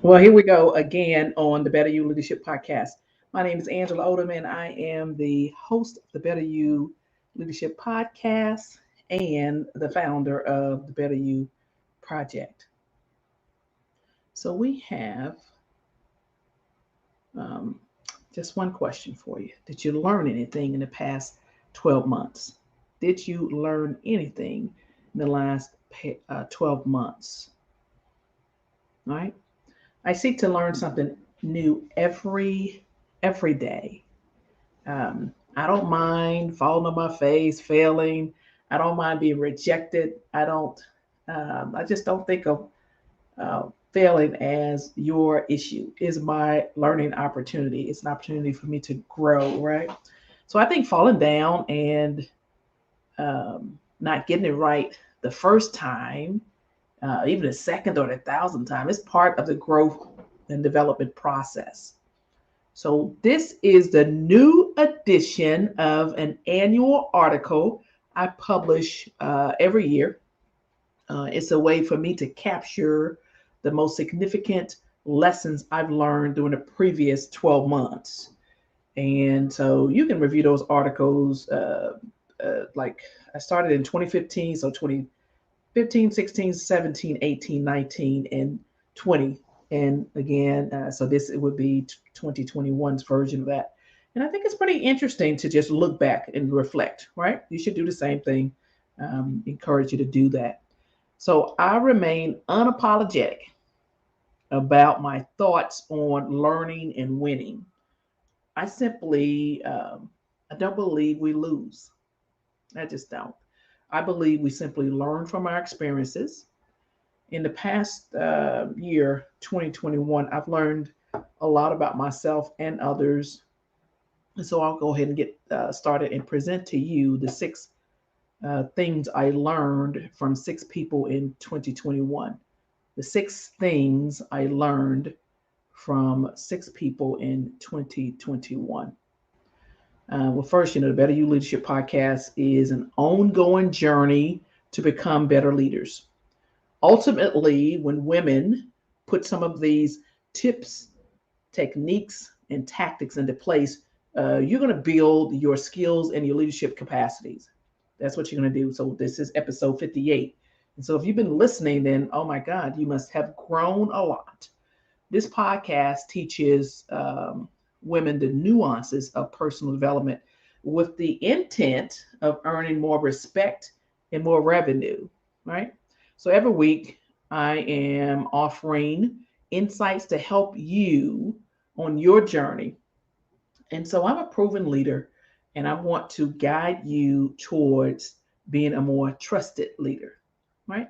Well, here we go again on the Better You Leadership Podcast. My name is Angela Odom, and I am the host of the Better You Leadership Podcast and the founder of the Better You Project. So, we have um, just one question for you. Did you learn anything in the past 12 months? Did you learn anything in the last 12 months? All right. I seek to learn something new every day. I don't mind falling on my face, failing. I don't mind being rejected. I don't. I just don't think of uh, failing as your issue. Is my learning opportunity. It's an opportunity for me to grow. Right. So I think falling down and not getting it right the first time, even the second or the thousandth time, is part of the growth and development process. So, this is the new edition of an annual article I publish every year. It's a way for me to capture the most significant lessons I've learned during the previous 12 months. And so you can review those articles. Like I started in 2015, so 2015, 16, 17, 18, 19, and 20. And again, so this it would be 2021's version of that. And I think it's pretty interesting to just look back and reflect, right? You should do the same thing. Encourage you to do that. So I remain unapologetic about my thoughts on learning and winning. I simply, I don't believe we lose. I just don't. I believe we simply learn from our experiences. In the past year, 2021, I've learned a lot about myself and others. And so I'll go ahead and get started and present to you the six things I learned from six people in 2021. The six things I learned from six people in 2021. Well, first, the Better You Leadership Podcast is an ongoing journey to become better leaders. Ultimately, when women put some of these tips, techniques, and tactics into place, you're going to build your skills and your leadership capacities. That's what you're going to do. So, this is episode 58. And so, if you've been listening, then oh my God, you must have grown a lot. This podcast teaches women the nuances of personal development with the intent of earning more respect and more revenue, right? So every week, I am offering insights to help you on your journey. And so I'm a proven leader, and I want to guide you towards being a more trusted leader, right?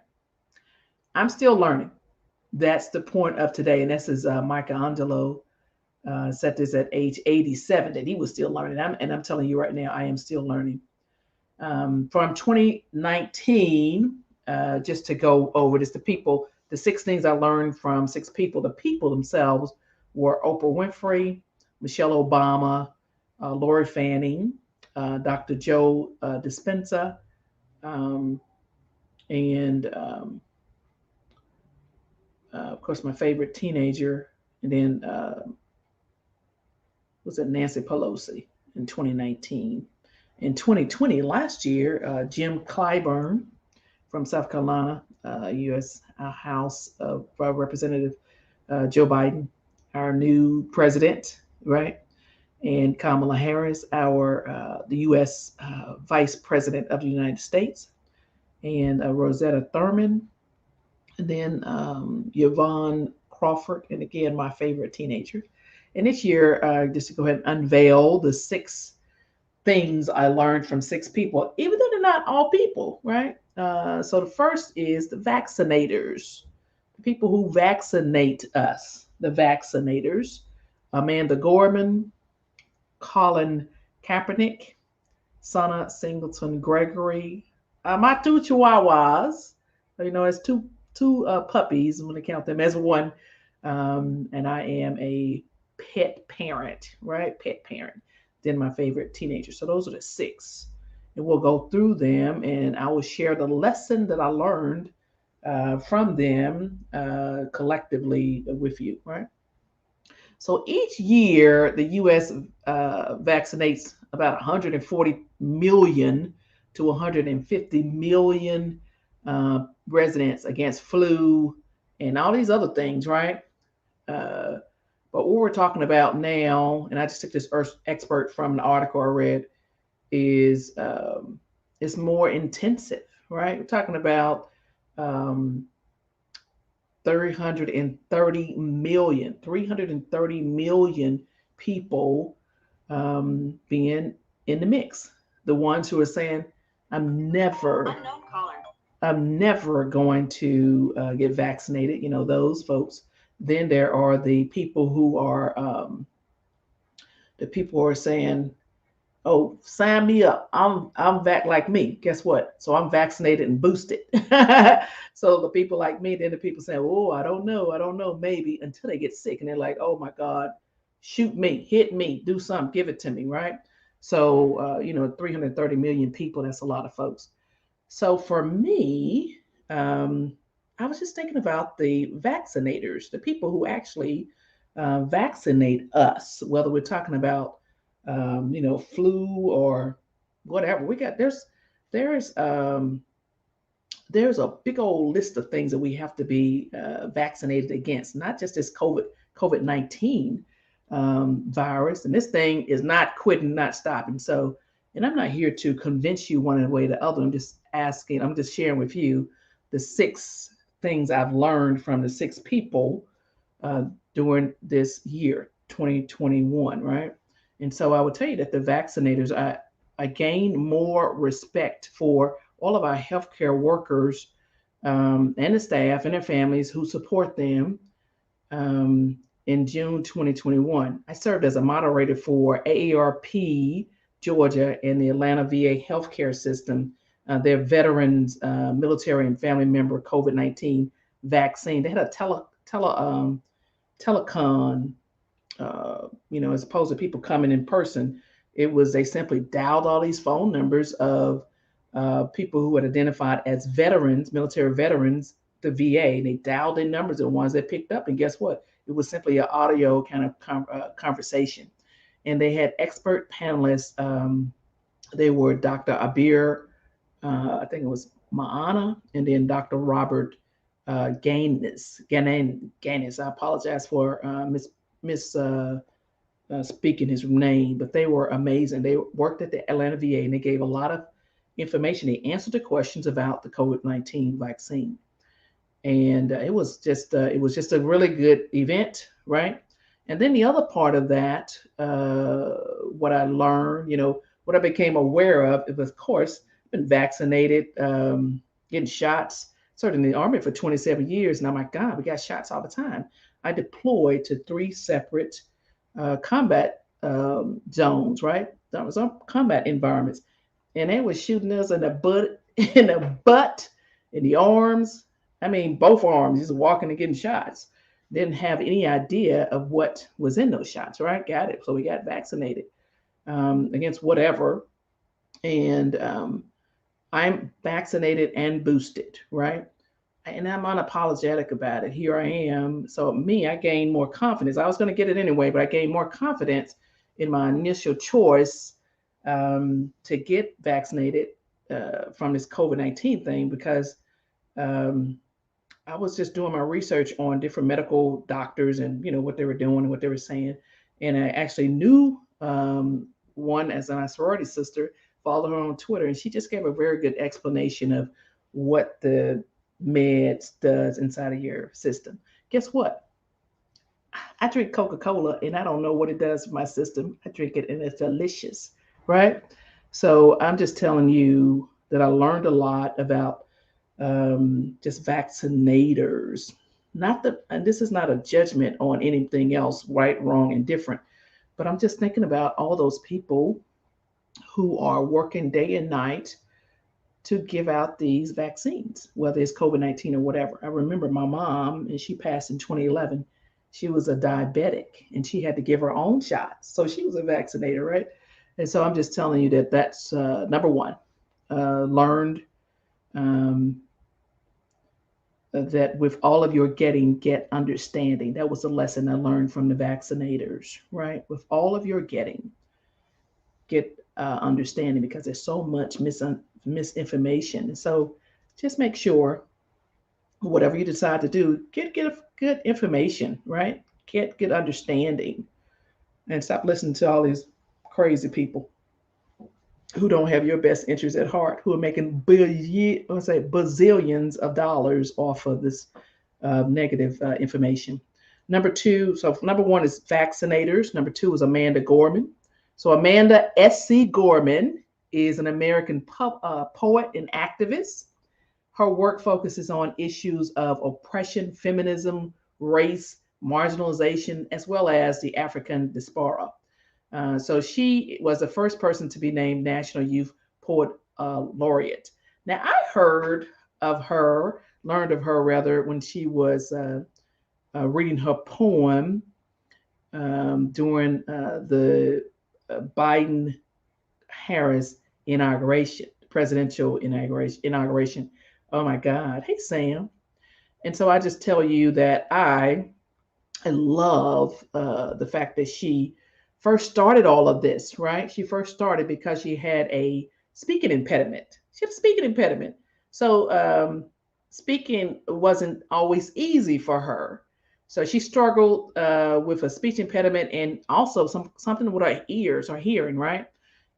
I'm still learning. That's the point of today. And this is Michelangelo said this at age 87 that he was still learning. And I'm telling you right now, I am still learning. From 2019, just to go over this, the six things I learned from six people. The people themselves were Oprah Winfrey, Michelle Obama, Lori Fanning, Dr. Joe Dispenza, um, and of course, my favorite teenager, and then was it Nancy Pelosi in 2019. In 2020, last year, Jim Clyburn from South Carolina, U.S. House of Representative Joe Biden, our new president, right? And Kamala Harris, our the U.S. Vice President of the United States, and Rosetta Thurman, and then Yvonne Crawford, and again, my favorite teenager. And this year, just to go ahead and unveil the six things I learned from six people, even though they're not all people, right? So the first is the vaccinators, the people who vaccinate us, the vaccinators. Amanda Gorman, Colin Kaepernick, Sana Singleton Gregory, my two chihuahuas. It's two puppies. I'm going to count them as one. And I am a pet parent, right? Pet parent. Then my favorite teenager. So those are the six. And we'll go through them and I will share the lesson that I learned from them collectively with you, right? So each year, the U.S. Vaccinates about 140 million to 150 million residents against flu and all these other things, right? Uh, but what we're talking about now, and I just took this expert from an article I read, is it's more intensive, right? We're talking about um, 330 million people being in the mix. The ones who are saying, I'm never, I'm never going to get vaccinated, those folks. Then there are the people who are saying, oh, sign me up. I'm vac like me. Guess what? So I'm vaccinated and boosted. So the people like me, then the people say, oh, I don't know, maybe until they get sick and they're like, oh my God, shoot me, hit me, do something, give it to me, right? So 330 million people, that's a lot of folks. So for me, I was just thinking about the vaccinators, the people who actually vaccinate us, whether we're talking about flu or whatever. There's there's a big old list of things that we have to be vaccinated against, not just this COVID-19 virus. And this thing is not quitting, not stopping. So, and I'm not here to convince you one way or the other. I'm just sharing with you the six things I've learned from the six people uh, during this year, 2021, right? And so I would tell you that the vaccinators, I gained more respect for all of our healthcare workers and the staff and their families who support them. Um, in June 2021, I served as a moderator for AARP Georgia and the Atlanta VA healthcare system, their veterans, military, and family member COVID-19 vaccine. They had a telecon, as opposed to people coming in person. They simply dialed all these phone numbers of people who had identified as veterans, military veterans, the VA, and they dialed in numbers of the ones that picked up. And guess what? It was simply an audio kind of conversation. And they had expert panelists. They were Dr. Abir, I think it was Maana, and then Dr. Robert Gaines. I apologize for miss speaking his name, but they were amazing. They worked at the Atlanta VA and they gave a lot of information. They answered the questions about the COVID-19 vaccine, and it was just a really good event, right? And then the other part of that, what I learned, what I became aware of, is of course been vaccinated, getting shots. Served in the army for 27 years, and I'm like, God, we got shots all the time. I deployed to three separate combat zones, right? That was on combat environments, and they were shooting us in the butt, in the arms. I mean, both arms, just walking and getting shots. Didn't have any idea of what was in those shots, right? Got it. So we got vaccinated against whatever, and I'm vaccinated and boosted, right? And I'm unapologetic about it. Here I am. So I gained more confidence. I was going to get it anyway, but I gained more confidence in my initial choice to get vaccinated from this COVID-19 thing because um, I was just doing my research on different medical doctors and what they were doing and what they were saying, and I actually knew one as my sorority sister. Followed her on Twitter, and she just gave a very good explanation of what the meds does inside of your system. Guess what? I drink Coca-Cola and I don't know what it does for my system. I drink it and it's delicious, right? So I'm just telling you that I learned a lot about just vaccinators. And this is not a judgment on anything else, right, wrong, and different, but I'm just thinking about all those people who are working day and night to give out these vaccines, whether it's COVID-19 or whatever. I remember my mom, and she passed in 2011. She was a diabetic and she had to give her own shots. So she was a vaccinator, right? And so I'm just telling you that that's number one. Learned um, that with all of your getting, get understanding. That was a lesson I learned from the vaccinators, right? With all of your getting, get understanding, because there's so much misinformation. And so just make sure whatever you decide to do, get a good information, right? Get good understanding, and stop listening to all these crazy people who don't have your best interests at heart, who are making bazillions of dollars off of this negative information. Number two, so number one is vaccinators. Number two is Amanda Gorman. So Amanda S.C. Gorman is an American poet and activist. Her work focuses on issues of oppression, feminism, race, marginalization, as well as the African diaspora. So she was the first person to be named National Youth Poet Laureate. Now, I learned of her rather, when she was reading her poem during the Biden Harris inauguration, presidential inauguration. Oh my God. Hey, Sam. And so I just tell you that I love the fact that she first started all of this, right? She first started because she had a speaking impediment. She had a speaking impediment. So speaking wasn't always easy for her. So she struggled with a speech impediment, and also something with her ears, her hearing, right?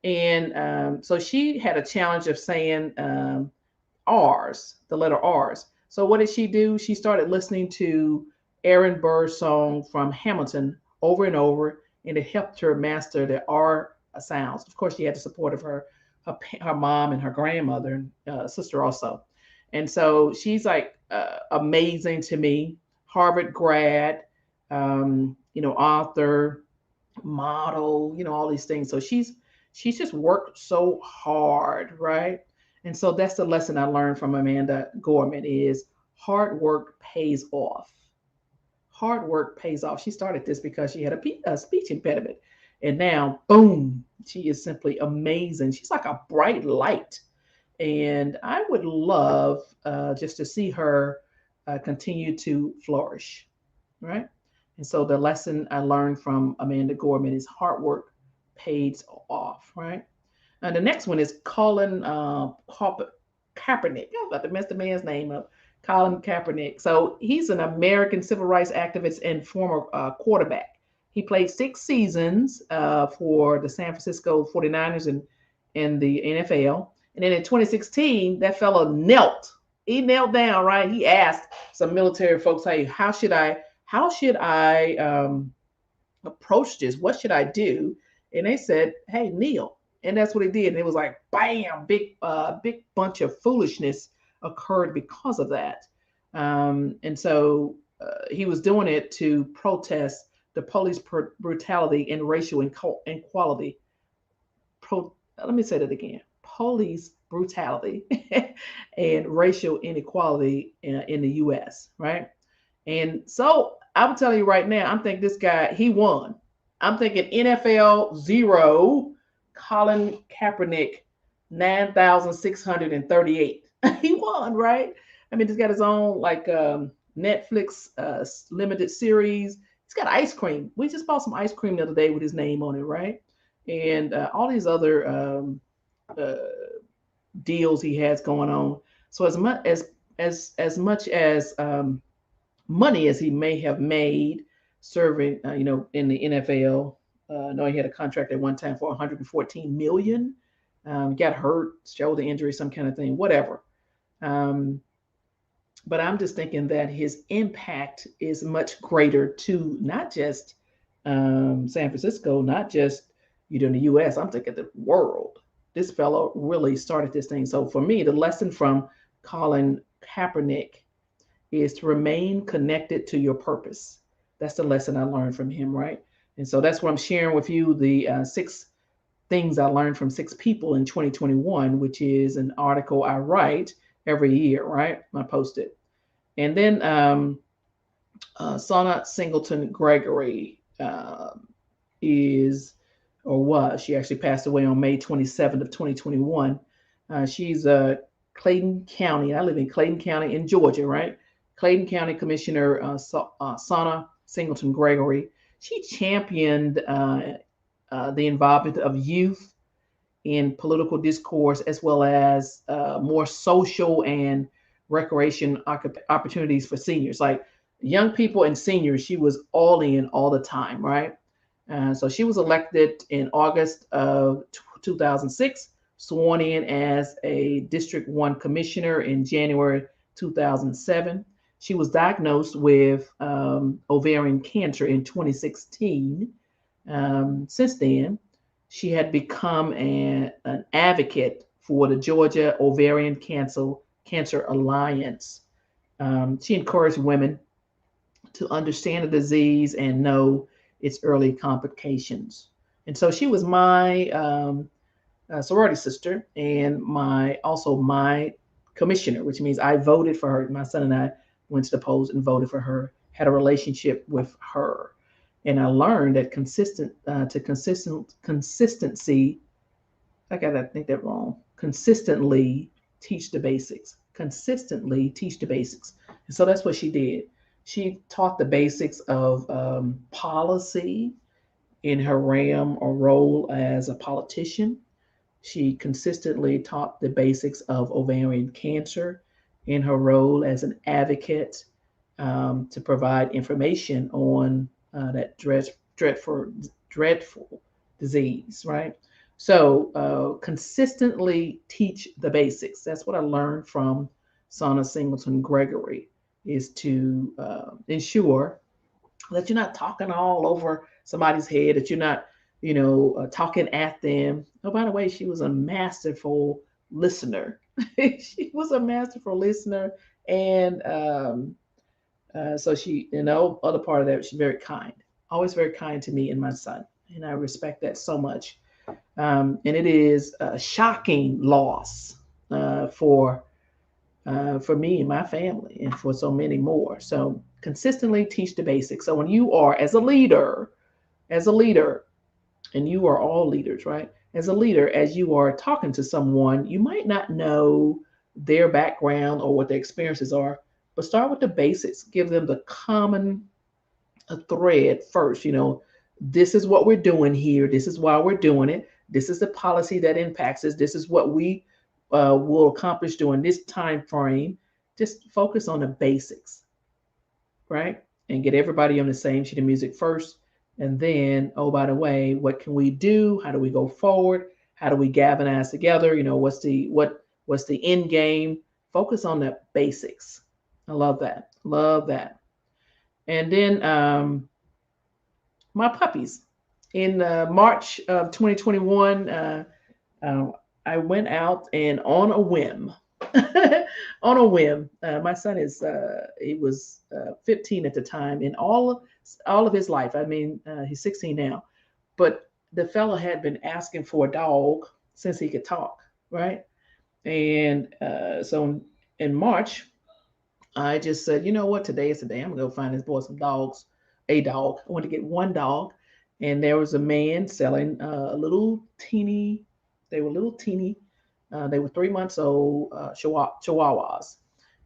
And so she had a challenge of saying R's, the letter R's. So what did she do? She started listening to Aaron Burr's song from Hamilton over and over, and it helped her master the R sounds. Of course, she had the support of her mom and her grandmother and sister also. And so she's like amazing to me. Harvard grad, author, model, all these things. So she's just worked so hard, right? And so that's the lesson I learned from Amanda Gorman is hard work pays off. Hard work pays off. She started this because she had a speech impediment. And now, boom, she is simply amazing. She's like a bright light. And I would love just to see her continue to flourish, right? And so the lesson I learned from Amanda Gorman is hard work pays off, right? And the next one is Colin Kaepernick. I was about to mess the man's name up. Colin Kaepernick. So he's an American civil rights activist and former quarterback. He played 6 seasons for the San Francisco 49ers in the NFL. And then in 2016, that fellow knelt. He knelt down, right? He asked some military folks, "Hey, how should I approach this? What should I do?" And they said, "Hey, kneel." And that's what he did. And it was like, bam, big bunch of foolishness occurred because of that. And so he was doing it to protest the police brutality and racial inequality. Let me say that again. Police brutality and racial inequality in the U.S., right? And so I'm telling you right now, I'm thinking this guy, he won. I'm thinking NFL 0, Colin Kaepernick 9,638. He won, right? I mean, he's got his own Netflix limited series. He's got ice cream. We just bought some ice cream the other day with his name on it, right? And all these other deals he has going on. So as much as money as he may have made serving, in the NFL. I know he had a contract at one time for 114 million. Got hurt, shoulder injury, some kind of thing, whatever. But I'm just thinking that his impact is much greater to not just San Francisco, not just in the U.S. I'm thinking the world. This fellow really started this thing. So for me, the lesson from Colin Kaepernick is to remain connected to your purpose. That's the lesson I learned from him, right? And so that's what I'm sharing with you, the 6 things I learned from 6 people in 2021, which is an article I write every year, right? I post it. And then Sana Singleton Gregory she actually passed away on May 27th of 2021. She's Clayton County. I live in Clayton County in Georgia, right? Clayton County Commissioner Sana Singleton Gregory. She championed the involvement of youth in political discourse, as well as more social and recreation opportunities for seniors. Like young people and seniors, she was all in all the time, right? So she was elected in August of 2006, sworn in as a District 1 commissioner in January 2007. She was diagnosed with ovarian cancer in 2016. Since then, she had become an advocate for the Georgia Ovarian Cancer Alliance. She encouraged women to understand the disease and know its early complications. And so she was my sorority sister and my commissioner, which means I voted for her. My son and I went to the polls and voted for her. Had a relationship with her, and I learned that consistency. I gotta think that wrong. Consistently teach the basics. Consistently teach the basics. And so that's what she did. She taught the basics of policy in her realm or role as a politician. She consistently taught the basics of ovarian cancer in her role as an advocate to provide information on that dreadful disease, right? So consistently teach the basics. That's what I learned from Sana Singleton Gregory, is to ensure that you're not talking all over somebody's head, that you're not, talking at them. Oh, by the way, she was a masterful listener. She was a masterful listener. And so she, other part of that, she's very kind, always very kind to me and my son. And I respect that so much. And it is a shocking loss for me and my family and for so many more. So consistently teach the basics. So when you are as a leader, and you are all leaders, right? As a leader, as you are talking to someone, you might not know their background or what their experiences are, but start with the basics. Give them the common thread first. This is what we're doing here. This is why we're doing it. This is the policy that impacts us. This is what we will accomplish during this time frame. Just focus on the basics, right? And get everybody on the same sheet of music first. And then, oh, by the way, what can we do? How do we go forward? How do we galvanize together? What's the end game? Focus on the basics. I love that. Love that. And then my puppies. In March of 2021, I went out and on a whim, my son he was 15 at the time, in all of his life. I mean, he's 16 now, but the fellow had been asking for a dog since he could talk, right? And so in March, I just said, you know what, today is the day. I'm gonna go find this boy some dogs, a dog. I wanted to get one dog, and there was a man selling a little teeny. They were little teeny. They were 3 months old chihuahuas,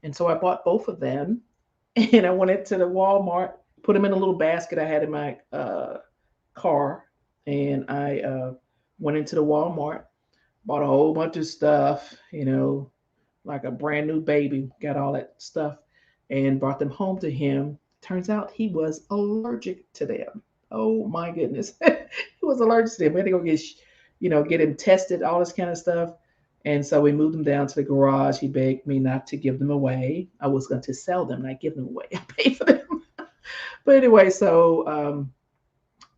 and so I bought both of them, and I went into the Walmart, put them in a little basket I had in my car, and I went into the Walmart, bought a whole bunch of stuff, like a brand new baby, got all that stuff, and brought them home to him. Turns out he was allergic to them. Oh my goodness, he was allergic to them. We had to go get him tested, all this kind of stuff. And so we moved him down to the garage. He begged me not to give them away. I was going to sell them, not give them away. I paid for them. But anyway, so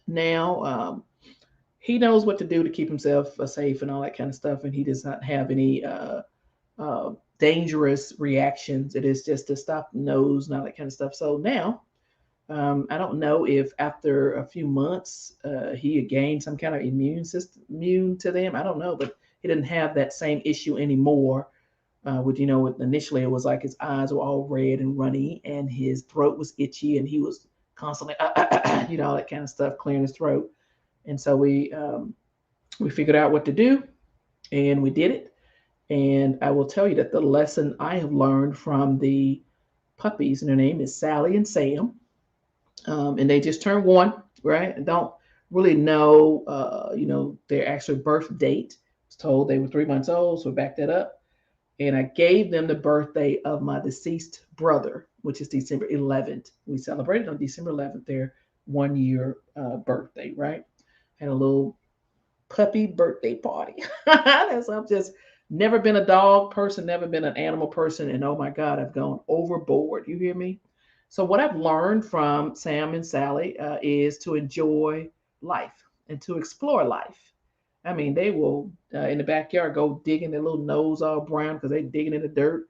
now he knows what to do to keep himself safe and all that kind of stuff. And he does not have any dangerous reactions. It is just to stop the nose and all that kind of stuff. So now, I don't know if after a few months he had gained some kind of immune to them. I don't know, but he didn't have that same issue anymore. Initially it was like his eyes were all red and runny, and his throat was itchy, and he was constantly, all that kind of stuff, clearing his throat. And so we figured out what to do, and we did it. And I will tell you that the lesson I have learned from the puppies, and their name is Sally and Sam. And they just turned 1, right? I don't really know, their actual birth date. I was told they were 3 months old, so we backed that up. And I gave them the birthday of my deceased brother, which is December 11th. We celebrated on December 11th their 1 year birthday, right? Had a little puppy birthday party. That's I've just never been a dog person, never been an animal person, and oh my God, I've gone overboard. You hear me? So what I've learned from Sam and Sally is to enjoy life and to explore life. I mean, they will in the backyard go digging their little nose all brown because they digging in the dirt.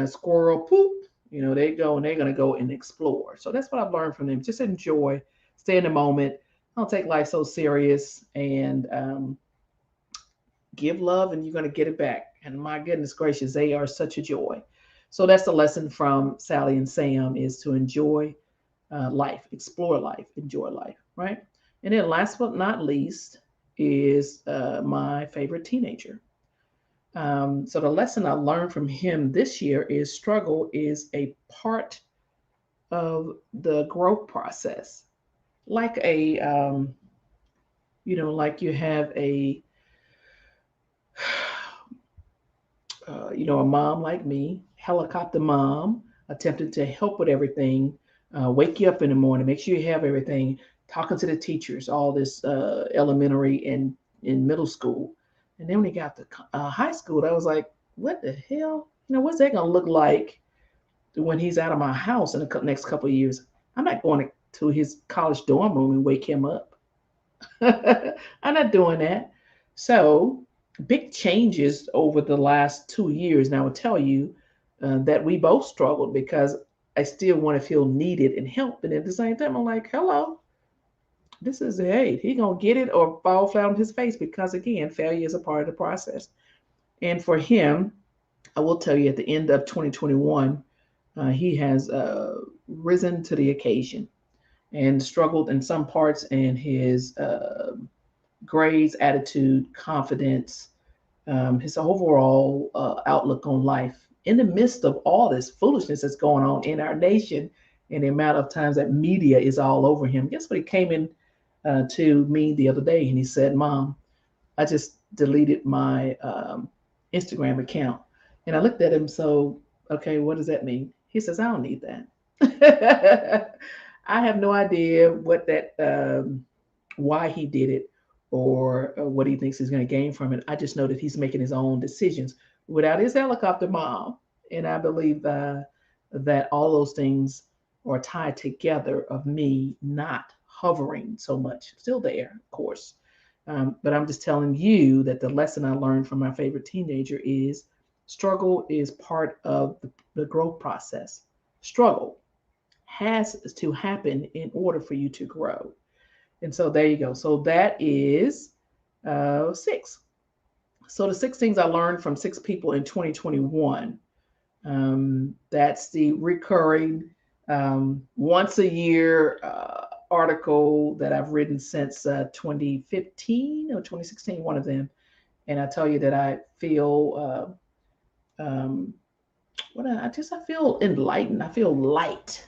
Squirrel poop. They go and they're gonna go and explore. So that's what I've learned from them. Just enjoy, stay in the moment. Don't take life so serious, and give love, and you're gonna get it back. And my goodness gracious, they are such a joy. So that's the lesson from Sally and Sam: is to enjoy life, explore life, enjoy life, right? And then last but not least is my favorite teenager. So the lesson I learned from him this year is struggle is a part of the growth process. Like like you have a mom like me, helicopter mom, attempting to help with everything, wake you up in the morning, make sure you have everything, talking to the teachers, all this elementary and in middle school. And then when he got to high school, I was like, what the hell? What's that going to look like when he's out of my house in the next couple of years? I'm not going to his college dorm room and wake him up. I'm not doing that. So, big changes over the last 2 years. And I will tell you that we both struggled because I still want to feel needed and helped. And at the same time, I'm like, hello, this is, hey, he going to get it or fall flat on his face because, again, failure is a part of the process. And for him, I will tell you at the end of 2021, he has risen to the occasion and struggled in some parts in his grades, attitude, confidence, his overall outlook on life in the midst of all this foolishness that's going on in our nation and the amount of times that media is all over him. Guess what? He came in to me the other day and he said, Mom, I just deleted my Instagram account. And I looked at him, so, okay, what does that mean? He says, I don't need that. I have no idea what that, why he did it or what he thinks he's going to gain from it. I just know that he's making his own decisions without his helicopter mom. And I believe that all those things are tied together of me not hovering so much. Still there, of course. But I'm just telling you that the lesson I learned from my favorite teenager is struggle is part of the growth process. Struggle has to happen in order for you to grow. And so there you go. So that is 6. So the 6 things I learned from 6 people in 2021. That's the recurring once a year article that I've written since 2015 or 2016, one of them. And I tell you that I feel I feel enlightened. I feel light.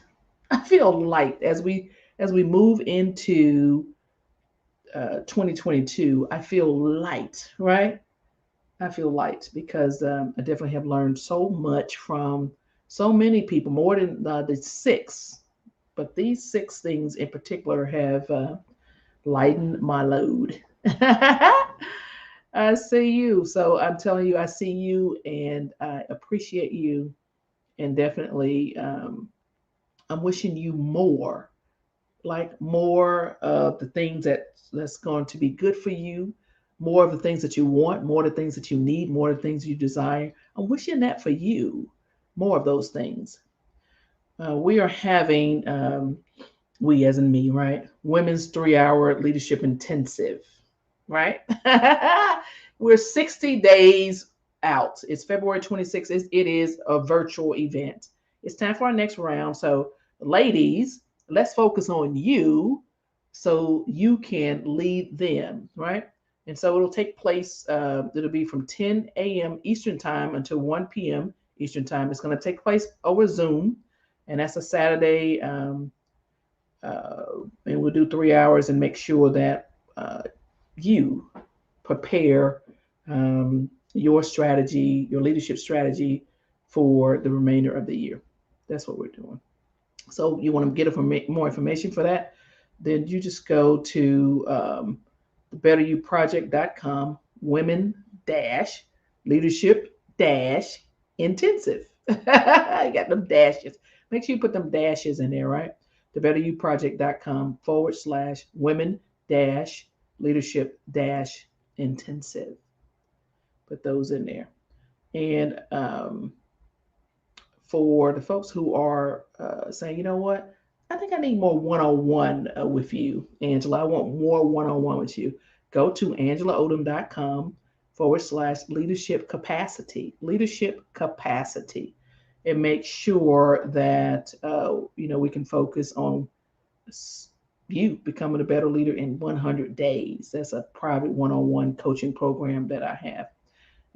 I feel light as we move into 2022. I feel light, right? I feel light because I definitely have learned so much from so many people, more than the 6. But these 6 things in particular have lightened my load. I see you. So I'm telling you, I see you and I appreciate you. And definitely, I'm wishing you more, like more of the things that's going to be good for you, more of the things that you want, more of the things that you need, more of the things you desire. I'm wishing that for you, more of those things. We are having, we as in me, right? Women's 3-hour leadership intensive, right? We're 60 days out. It's February 26th. It is a virtual event. It's time for our next round. So, ladies, let's focus on you so you can lead them, right? And so it'll take place, it'll be from 10 a.m. Eastern Time until 1 p.m. Eastern Time. It's going to take place over Zoom. And that's a Saturday. And we'll do 3 hours and make sure that you prepare your strategy, your leadership strategy for the remainder of the year. That's what we're doing. So you want to get more information for that, then you just go to thebetteryouproject.com, women dash leadership dash intensive. I got them dashes. Make sure you put them dashes in there, right? Thebetteryouproject.com/women dash leadership dash intensive. Put those in there. And for the folks who are saying, you know what, I think I need more one-on-one with you, Angela. I want more one-on-one with you. Go to angelaodom.com/leadership capacity, leadership capacity, and make sure that we can focus on you becoming a better leader in 100 days. That's a private one-on-one coaching program that I have.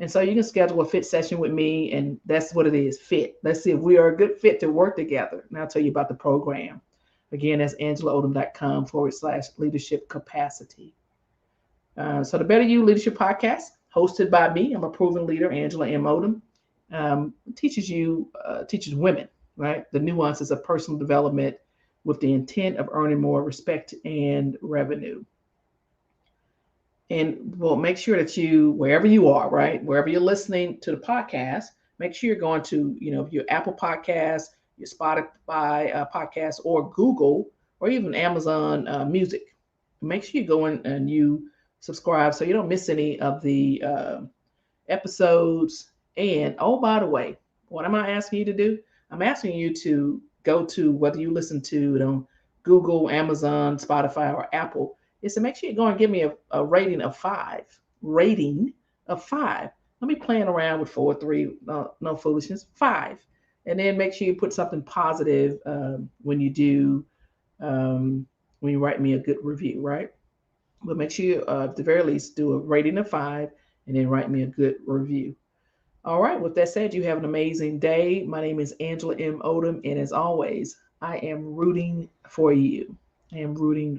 And so you can schedule a fit session with me, and that's what it is, fit. Let's see if we are a good fit to work together. And I'll tell you about the program. Again, that's angelaodom.com/leadership capacity. So the Better You Leadership Podcast, hosted by me. I'm a proven leader, Angela M. Odom. Teaches women, right, the nuances of personal development with the intent of earning more respect and revenue. And we'll make sure that you, wherever you are, right, wherever you're listening to the podcast, make sure you're going to, your Apple Podcast, your Spotify podcast, or Google, or even Amazon Music. Make sure you go in and you subscribe so you don't miss any of the episodes. And oh, by the way, what am I asking you to do? I'm asking you to go to, whether you listen to it on Google, Amazon, Spotify, or Apple, is to make sure you go and give me a rating of 5. Rating of 5. Let me playing around with 4, 3, no foolishness, 5. And then make sure you put something positive when you write me a good review, right? But make sure you, at the very least, do a rating of 5 and then write me a good review. All right, with that said, you have an amazing day. My name is Angela M. Odom, and as always, I am rooting for you. I am rooting for